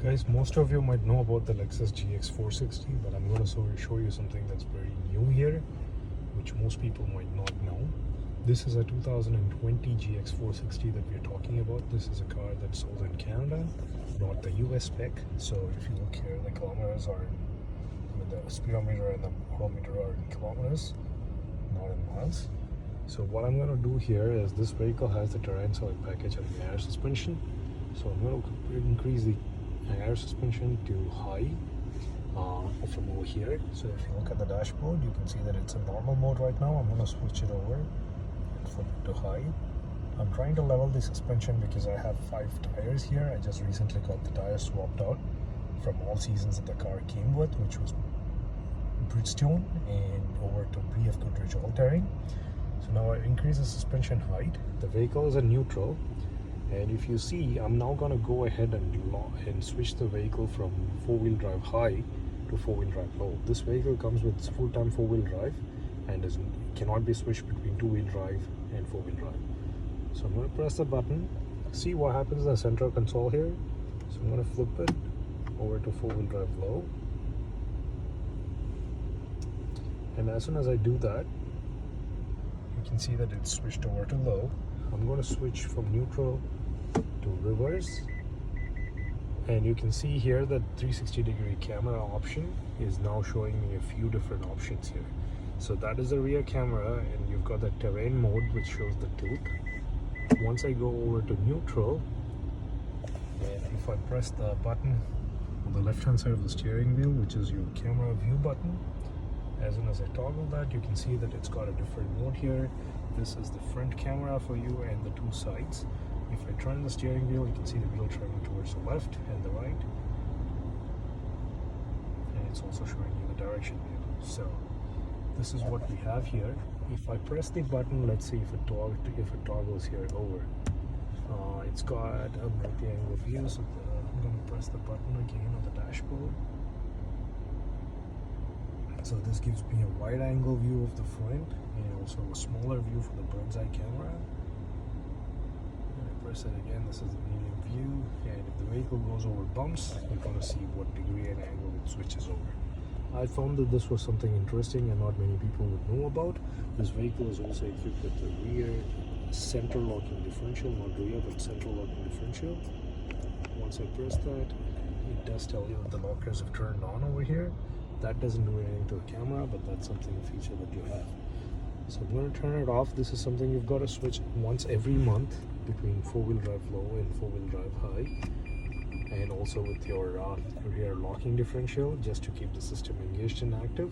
Guys, most of you might know about the Lexus GX460, but I'm going to show you something that's very new here, which most people might not know. This is a 2020 GX460 that we're talking about. This is a car that's sold in Canada, not the US spec. So if you look here, the kilometers are with the speedometer and the odometer are in kilometers, not in miles. So what I'm going to do here is this vehicle has the terrain select package and the air suspension. So I'm going to increase the air suspension to high from over here. So if you look at the dashboard, you can see that it's in normal mode right now. I'm going to switch it over and flip it to high. I'm trying to level the suspension because I have 5 tires here. I just recently got the tires swapped out from all seasons that the car came with, which was Bridgestone and over to BF Goodrich all-terrain. So now I increase the suspension height. The vehicle is in neutral. And if you see, I'm now going to go ahead and switch the vehicle from 4-wheel drive high to 4-wheel drive low. This vehicle comes with full-time 4-wheel drive and cannot be switched between 2-wheel drive and 4-wheel drive. So I'm going to press the button, see what happens in the central console here. So I'm going to flip it over to 4-wheel drive low. And as soon as I do that, you can see that it's switched over to low. I'm going to switch from neutral to reverse, and you can see here that 360-degree camera option is now showing me a few different options here. So that is the rear camera, and you've got the terrain mode which shows the tilt. Once I go over to neutral, and if I press the button on the left hand side of the steering wheel, which is your camera view button, as soon as I toggle that, you can see that it's got a different mode here. This is the front camera for you and the 2 sides. If I turn the steering wheel, you can see the wheel turning towards the left and the right. And it's also showing you the direction wheel. So this is what we have here. If I press the button, let's see if it toggles here over. It's got a multi-angle view, so I'm going to press the button again on the dashboard. So this gives me a wide angle view of the front and also a smaller view for the bird's eye camera. And I press it again, this is the medium view, and if the vehicle goes over bumps, you're going to see what degree and angle it switches over. I found that this was something interesting and not many people would know about. This vehicle is also equipped with the rear center locking differential, not rear but central locking differential. Once I press that, it does tell you that the lockers have turned on over here. That doesn't do anything to the camera, but that's something, a feature that you have. So I'm going to turn it off. This is something you've got to switch once every month between 4-wheel drive low and 4-wheel drive high, and also with your rear locking differential, just to keep the system engaged and active.